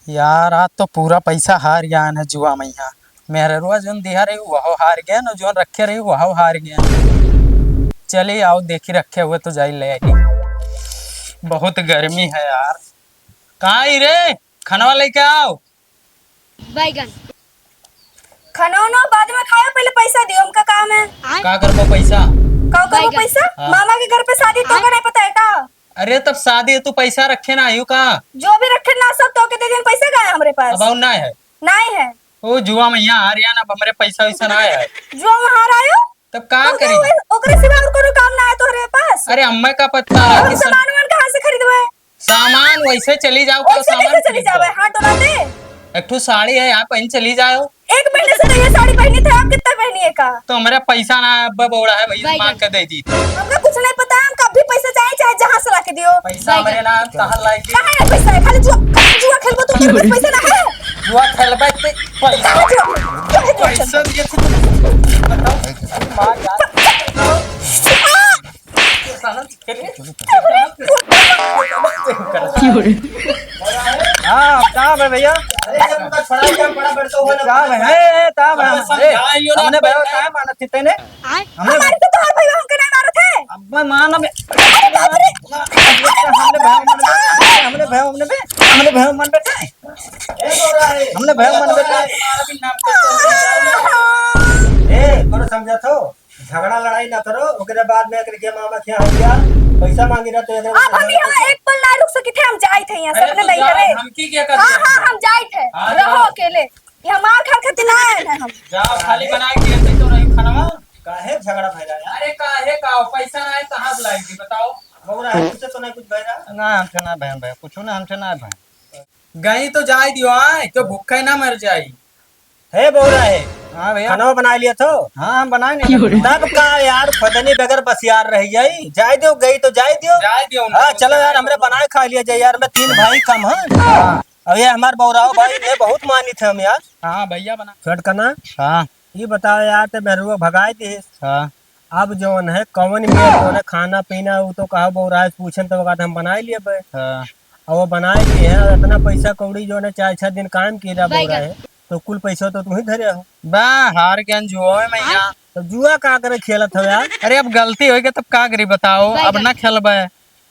यार आज तो पूरा पैसा हार गया है जुआ में यहाँ। मेरे रोज जोन दिया रही वह हार गया ना, जोन रखे रही वह हार गया। चलिए आओ देखी रखे हुए तो जाई ले आई। बहुत गर्मी है यार। कहाँ आई रे? खाना लेके आओ। बैगन खाना बाद में खाओ, पहले पैसा दियो। हमका काम है। का करबो पैसा? का करो पैसा? हाँ। मामा के घर पे शादी तो नहीं पता है का? अरे तब शादी है तू पैसा रखे ना आयु का? जो भी रखे ना सब तो के दे देन। पैसा का है हमारे पास? अब ना है। नहीं है। ओ जुआ में यहाँ हार गया ना, अब हमारे पैसा वैसा ना है। जो हार आयो तब का तो करी? ओकरे सिवा और कोनो काम ना है तोहरे पास? अरे अम्मा का पता हम कि सामान वामान कहां से खरीदवे? सामान वैसे चली जाओ। और सामान चली जावे हाथ डोला दे। एक ठो साड़ी है यहाँ पहन चली जाओ। एक महीने से तो ये साड़ी पहनी थे, आप कितना पहनी है का? तो हमारा पैसा ना है, अब्बा बोला है भैया मांग के दे दी। हमका कुछ नहीं पता है। हम कभी पैसा चाहे चाहे जहां से लाके दियो। पैसा हमारे ना कहाँ लाएगी? कहां है पैसा? खाली जुआ खेलबो तो तेरे पास पैसा ना है? जुआ खेलबे पे पैसा पैसा दिए थे बताओ। मां यार साला हाँ कहाँ है भैया? हमने भाई कहाँ माना थी तेने? हमने हमारे तो तोहर भाई हमके नहीं मारत है। अब माना बे हमने भाई मन बैठा है। हमने भाई मन बैठा है। ए कोनो समझा थो झगड़ा लड़ाई ना करो। ओकरे बाद में के मामा क्या हो गया? पैसा मांगी रहा तो अब हम यहाँ एक पल ना रुक सके थे। हम जाए थे यहाँ से अपने नहीं करे। हम की क्या कर हाँ हाँ हम जाए थे। हाँ, रहो जाओ। अकेले। ये हमार घर खातिर ना आए हैं हम। जाओ खाली बना के देते तो नहीं खाना। काहे झगड़ा भइला यार? अरे काहे का पैसा ना है कहाँ से लाएगी बताओ? बौरा है तुझसे तो नहीं कुछ भइला? ना हमसे ना बहन भाई कुछ ना हमसे ना बहन गई तो जाए दियो आए तो भूखा ही ना मर जाई। है बौरा है। हाँ भैया खाना बना लिया तो हाँ हम बनाए नहीं तब का यार फदनी बगैर बस यार रह जाई। जाए दियो गई तो जाए दियो। जाए दियो हाँ चलो यार हमरे बनाए खा लिया जाए यार। मैं 3 भाई कम है। अब ये हमार बौराओ भाई ने बहुत मानी थे हम यार। हाँ भैया बना। छटकना हाँ ये बताओ यार ते मेहरुआ भगाए दी। हाँ अब जोन है कौन में जोन है खाना पीना वो तो कहा बौरा है पूछन तो कहते हम बनाए लिए बे। हाँ और वो बनाए दिए हैं। इतना पैसा कौड़ी जो है 4-6 दिन काम किया बौरा है तो कुल पैसा तो तुम ही धरे हो। बा हार गया जुआ में यहाँ। तो जुआ का करे खेलत हो यार? अरे अब गलती हो गई तब का करी बताओ? अब ना खेलबे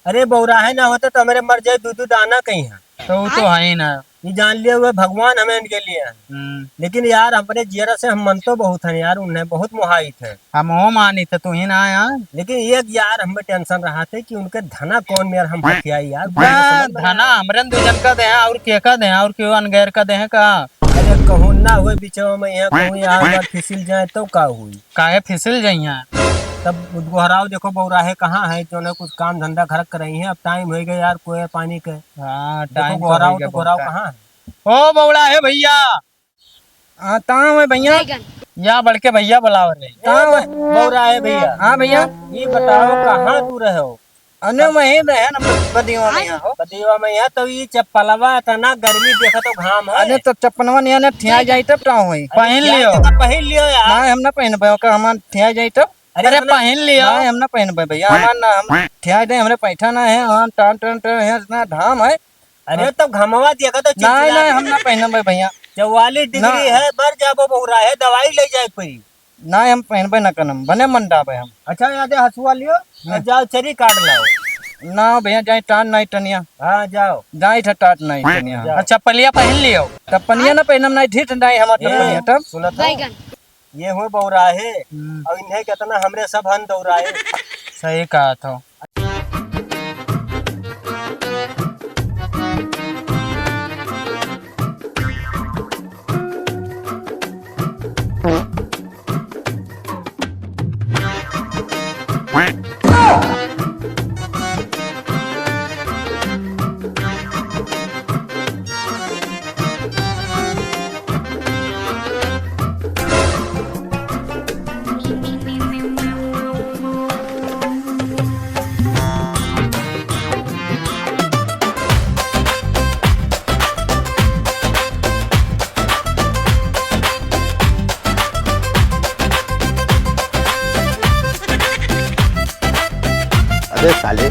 अरे बौरा है ना होता तो मेरे मर जाए दूध दाना कहीं है। तो वो तो है ही ना। ये जान लिए हुए भगवान हमें इनके लिए है। लेकिन यार अपने जियरा से हम मन तो बहुत है यार। उन्हें बहुत मुहाइत है। हम वो मानी थे तू ही ना यार। लेकिन ये यार हमें टेंशन रहा थे कि उनके धना कौन मेरे हम हथियाई यार। धना हमरे दुजन का दे और के का दे और क्यों अनगैर का दे का? अरे कहूँ ना हुए बिचवा में यहाँ कहूँ यार फिसल जाए तो का हुई? काहे फिसल जाइया? तब गोहराव देखो बौरा है कहाँ है जो है कुछ काम धंधा घर कर रही है। अब टाइम हो गया यार कोई पानी के। हाँ देखो टाइम गोहराव तो गोहराव कहाँ है? ओ बौड़ा है भैया। हाँ ताऊ है भैया। या बढ़ के भैया बुलाओ रे। ताऊ है बौरा है भैया। हाँ भैया ये बताओ कहाँ तू रहे हो? अने वहीं रहे ना बदियों में यहाँ हो। बदिया में यहाँ तो ये चप्पलवा इतना गर्मी देखा तो घाम है। अने तो चप्पनवा नहीं आने ठिया जाई तब टाऊ होई। पहन लियो। पहन लियो यार। ना हम ना पहन पाओ का हम ठिया जाई तब। अरे पहन लियो। ना हम ना पहन पाए भैया। हमार ना हम ठिया दे हमरे पैठा ना है। हम टान टान टान है इतना धाम है। अरे तो घमवा देखा तो ना ना हम ना पहन भैया। 44 डिग्री है मर जाबो बौरा है। दवाई ले जाए पड़ी ना हम पहनबे ना कनम बने मन डाबे हम। अच्छा यहाँ दे हसुआ लियो और जाओ चरी काट लाओ। ना भैया जाए टान नहीं टनिया। हाँ जाओ जाए था टाट नहीं टनिया। जाओ। अच्छा पलिया पहन लियो। तब पनिया ना पहनम नहीं ठीक नहीं हम टपनिया तब। सुनत हो? ये हुए बौरा है और इन्हें कितना हमरे सब हन दौरा है। सही कहा था। अबे साले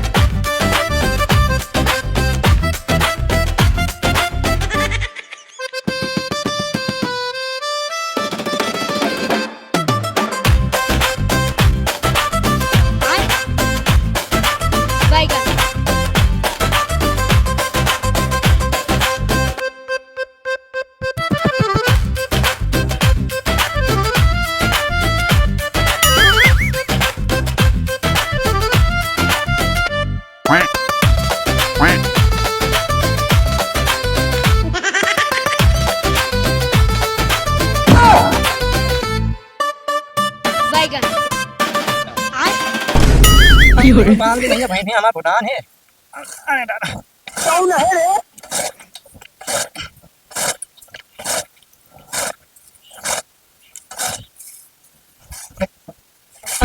बांध दे भैया, भैंसी हमारा भूटान है। अरे दादा। कौन है रे?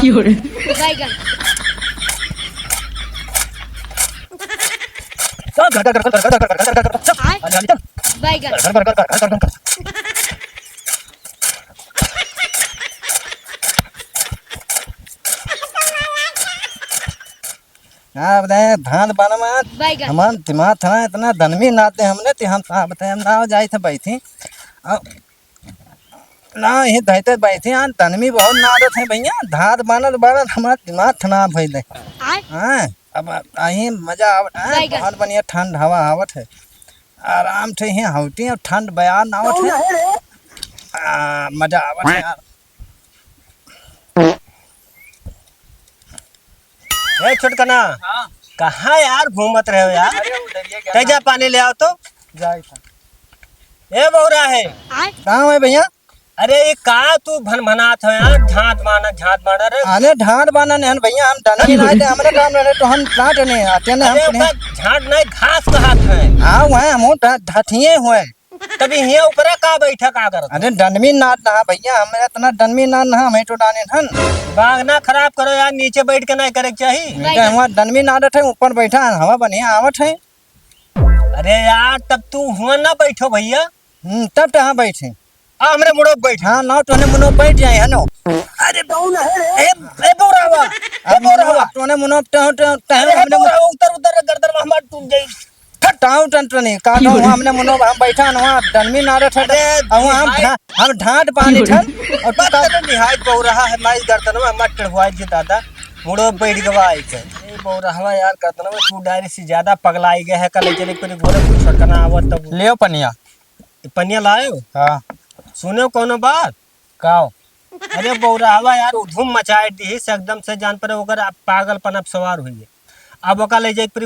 बैगन चल घर घर घर घर घर घर घर घर घर चल आय आले आले चल बैगन घर घर घर घर घर घर घर हाँ बताए धान बाना में बैगन हमारा दिमाग था इतना दनवी नाते हमने तो हम हाँ बताए हम ना जाए थे बैठी अब ना ये दहते बैठी हाँ दनवी बहुत नादत है भैया धान बाना बाना हमारा दिमाग थना भई दे आय हाँ अब अही मजा आवत है बैगन। बहुत बढ़िया ठंड हवा आवत है आराम से ही हवटी और ठंड बयान आवत है मजा आवत है यार ए छोटकना हाँ कहाँ यार घूमत रहे हो यार? अरे उधर ये कहीं जा पानी ले आओ तो। जाए था ए बौरा है, आय कहाँ है भैया अरे ये का तू भनभनात हो यार? झाट माना रे। अरे ढांड बाना नहीं भैया हम डंडी नहीं थे हमरे काम रहे तो हम डांट नहीं आते ने अरे हम ओका झाट नहीं घास का हाथ है। हाँ वह हम ढठिए हुए तभी यहाँ ऊपर का बैठा का करत? अरे डंडमी नाद ना भैया हमें इतना डंडमी नाद ना हमें तो डाने थन बाग ना खराब करो यार, नीचे बैठ के नहीं करे के चाहिए। बेटा हुआ डंडमी नादत है ऊपर बैठा हवा बढ़िया आवत है अरे यार तब तू हुआ ना बैठो भैया, तब तो हाँ बैठे आ हमरे मुड़ो बैठ। हाँ ना तो ने मुनो बैठ जाए है नो अरे कौन है रे? ए बौरावा, ए अब बौरावा, तो ने मुनो तो अरे हमने बौरावा उतर उतर गर्दन में हमार टूट जाई। टाउ टंटनी का तो हमने मुनो हम बैठा न वहां डंडमी नादत है हम ढांट पानी ठन और पता नहीं निहाय बौराहा है माई गर्दन में हमार टड़वाई जी दादा मुड़ो बैठ गवाई के। ए बौरावा यार गर्दन में तू डायरी से ज्यादा पगलाई गए है, कल चले कोई गोरे कुछ छोटकना आवत तब लियो पनिया पनिया लायो। हाँ सुनो कोनो बात? काओ अरे बौरावा यार धूम मचाए दी से एकदम से जान पर ओकर पागलपन अब सवार हुई है। अब ओका ले जाए पूरी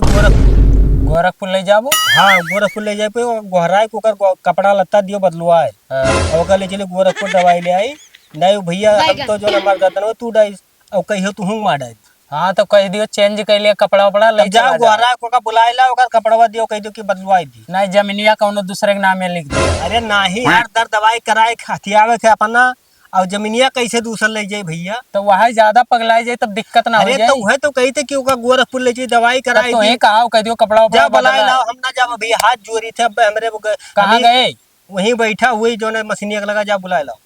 गोरखपुर ले जाबो हाँ गोरखपुर ले जाए पे गोहराए के ओकर कपड़ा लत्ता दियो बदलुआ है। और ओका ले चले गोरखपुर दवाई ले आई नहीं भैया हम तो जो नंबर गर्दन में तू डाई और कहियो तू हुंग मार हाँ तो कह दियो चेंज कर लिया कपड़ा वपड़ा ले जा गोहरा को का बुलाए ला ओकर कपड़वा दियो कह दियो कि बदलवाई दी। नहीं जमीनिया कौनो दूसरे के नाम में लिख दे अरे नाही यार दर दवाई कराए हथियावे के अपना और जमीनिया कैसे दूसर ले जाए भैया? तो वहाँ ज्यादा पगलाई जाए तब दिक्कत ना हो अरे जाए तो वह तो कहते कि ओका गोरखपुर ले जाए दवाई कराई तो दी। ही कहा कह दियो कपड़ा जा वपड़ा बुलाए बदला। लाओ हम ना जाब भैया हाथ जोड़ी थे अब हमरे कहाँ गए वहीं बैठा हुई जो ने मशीनिया लगा जा बुलाए लाओ।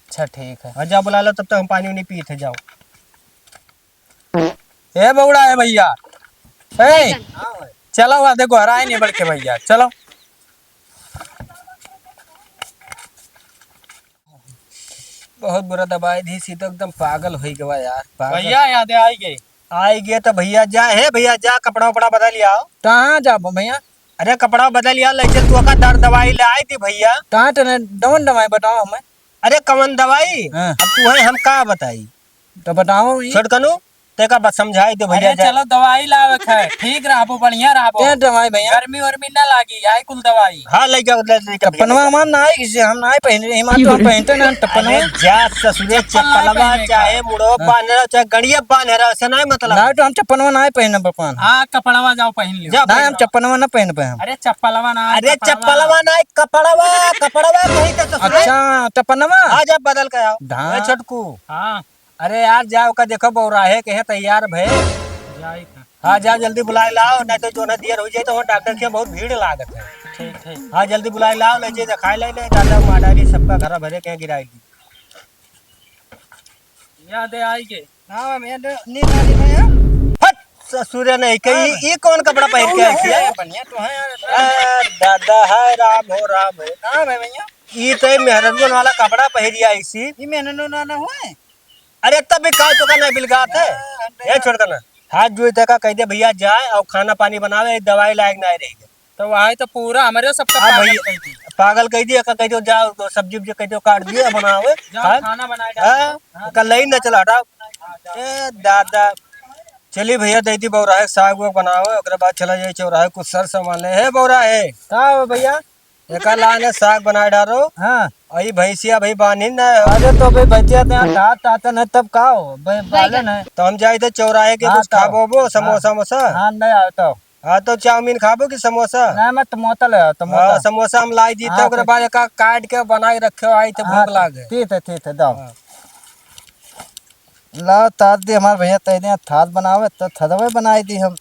अच्छा ठीक है हाँ जा बुला लो तब तक हम पानी नहीं पिए थे जाओ। ए बौड़ा है भैया ए बैगन चलो वहाँ देखो हराए नहीं बल्कि भैया चलो बहुत बुरा दवाई दी सी तो एकदम पागल हो गया यार पागल। भैया याद आई गई आई गए तो भैया जा है भैया जा कपड़ा वपड़ा बदल आओ। कहाँ जाबो भैया अरे कपड़ा बदल आओ ले चल तू का दर्द दवाई ले आई थी भैया। कहाँ तो डवन दवाई बताओ हमें अरे कवन दवाई हाँ। अब तू है हम का बताई तो बताओ भैया। छोटकनू तेका बस समझाई दे भैया अरे जा। चलो दवाई लावे है ठीक रहो बढ़िया रहो दवाई भैया गर्मी वर्मी ना लागी आई कुल दवाई हाँ ले जाओ ले जाओ टप्पनवा मान ना आई किसी हम ना आई पहने हिमा तो हम पहनते ना टप्पनवा अरे जा ससुरे चप्पलवा चाहे मुड़ो बांध रहो चाहे गड़िया बांध रहो ऐसा नहीं मतलब। ना तो हम चप्पनवा ना आई पहने बपान हाँ कपड़वा जाओ पहन लियो जा ना हम चप्पनवा ना पहन पे हम अरे चप्पलवा ना अरे चप्पलवा नहीं कपड़वा कपड़वा कहीं तो ससुरे अच्छा टप्पनवा आ जा बदल के आओ। हाँ। ए छोटकू हाँ अरे यार जाओ का देखो बौराहे के है तैयार भे। जाई था हाँ जा जल्दी बुलाए लाओ नहीं तो जो ना देर हो जाए तो वहाँ डॉक्टर के बहुत भीड़ लागत है। ठीक ठीक हाँ जल्दी बुलाए लाओ ले जाए दिखाए ले दादा माडारी सबका घर भरे के गिराई दी। याद आई के हां मैं नींद आ रही है हट ससुरे नहीं कहीं ये कौन कपड़ा पहन के आई है? बढ़िया तो है यार दादा है राम हो राम है। हां भाई भैया ये तो मेहरगुन वाला कपड़ा पहरी आई सी। ये मैंने ना ना हुआ अरे तब भी का तो का नहीं बिलगात है ये छोड़ कर ना हाथ जोड़ का कह दे भैया जाए और खाना पानी बनावे दवाई लायक नहीं रहेगी। तो वही तो पूरा हमारे सबका हाँ पागल भैया कही थी। पागल कह दिया कह दो जाओ तो सब्जी उब्जी कह दो काट दिए बनावे जाओ खाना बनाए डाल। हाँ कल नहीं न चला हटाओ। ए दादा चलिए भैया दे दी बौरा है साग वाग बनावे ओकरे बाद चला जाए चौराहे कुछ सर सामान ले है बौरा है का भैया एक लाने साग बनाए डारो। हाँ अई भैंसिया भाई बानी न। अरे तो भाई बचिया तात आता नहीं तब का हो भाई बालन है। तो हम जाए थे चौराहे के हाँ, कुछ तो- खाबो वो समोसा मोसा। हाँ नहीं आता हाँ तो चाउमीन खाबो कि समोसा। नहीं मैं टमाटा ले आता हाँ टमाटा। समोसा हम लाई दी थे हाँ, ओकरे बाद एक काट के बनाई रखे आई थे भूख लागे। ठीक है दाओ हाँ। लाओ तात दी हमारे भैया तैने थात बनावे तो थदवे बनाई दी हम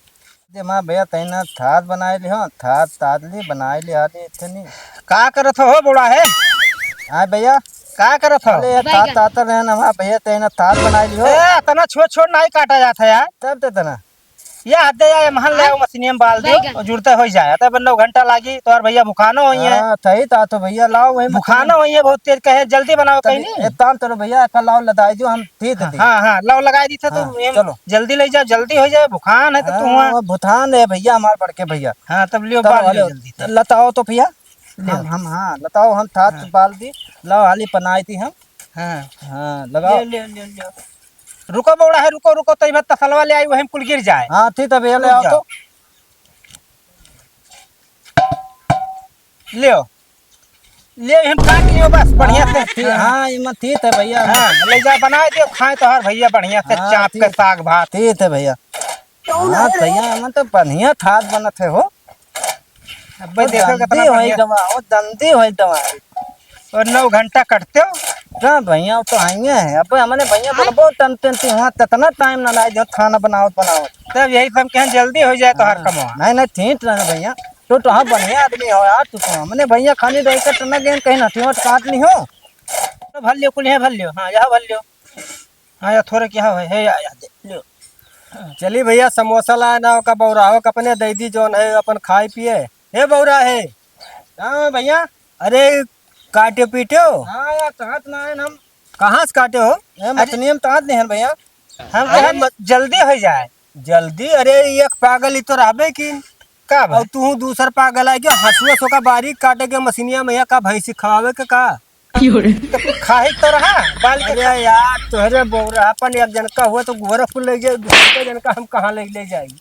दे हमारे भैया तैने थात बनाई ली हाँ थात तात ली बनाई ली आली इतनी का करत हो बूढ़ा है। हाँ भैया का करत हो। अरे ये तात आता रहे ना हमारे भैया तैने थात बनाई ली हो ए तना छोट छोट नहीं काटा जाता है यार। तब तो तना ये हद या महल ले आओ मशीन में बाल दो और जुड़ते हो जाए तब 9 घंटा लागी तो और भैया भुखानो होई है। हाँ सही था तो भैया लाओ वही भुखानो होई है बहुत तेज कहे जल्दी बनाओ कहीं नहीं। एक काम करो भैया कल लाओ लदाई जो हम ठीक है हाँ हाँ लव लगाई दी था तो हाँ, ये चलो। जल्दी ले जाओ जल्दी हो जाए भुखान है तो तू वहाँ। भूटान है भैया हमारे बड़के भैया हाँ तब लियो तब बाल लियो हालो, जल्दी तब। लताओ तो भैया हम हाँ लताओ हम थात बाल दी लाओ हाली पनाई थी हम हाँ हाँ लगाओ लियो रुको बौड़ा है रुको रुको तो तसलवा ले आई वही कुल गिर जाए। हाँ ठीक है भैया ले आओ तो लियो ले हम काट लियो बस बढ़िया से। हाँ इमा ठीक है भैया हाँ ले जा बना दियो खाए तो हर भैया बढ़िया से हाँ, चाप के साग भात। ठीक है भैया हाँ भैया इमा तो बढ़िया थात बनत है हो अब भाई देखो कितना जल्दी होई बढ़िया। दवा हो जल्दी होई दवा और 9 घंटा कटते हो। कहाँ भैया तो आएंगे हैं अब हमने भैया बोलो टन वहाँ कितना टाइम ना लाए जो खाना बनाओ तब यही सब कहें जल्दी हो जाए तो हर कमवा। नहीं नहीं ठीक रहना भैया तो हाँ बढ़िया आदमी हो यार तू तो हमने भैया खाली रह कर टना गेन कहीं नथियोट काट ली हो तो भल लियो कुल है भल लियो। हाँ यहाँ भल लियो। हाँ या थोड़े क्या है या दे लियो। चली भैया समोसा लाए ना का बौराहो का अपने दे दी जोन है अपन खाए पिए। हे बौरा है हाँ भैया अरे काटे पीटे हो। हाँ यार ताँत ना है हम कहाँ से काटे हो। मछली हम ताँत नहीं है भैया हम कहे जल्दी हो जाए। जल्दी अरे एक पागल ही तो रहबे की का और तू दूसर पागल है क्या हंसुआ सो का बारीक काटे के मशीनिया में का भैंसी खवावे के का खाही तो रहा बाल के। अरे यार तोहरे बौरा अपन एक जनका हुआ तो गोरखपुर ले जाए दूसरे जनका हम कहाँ ले जाएगी।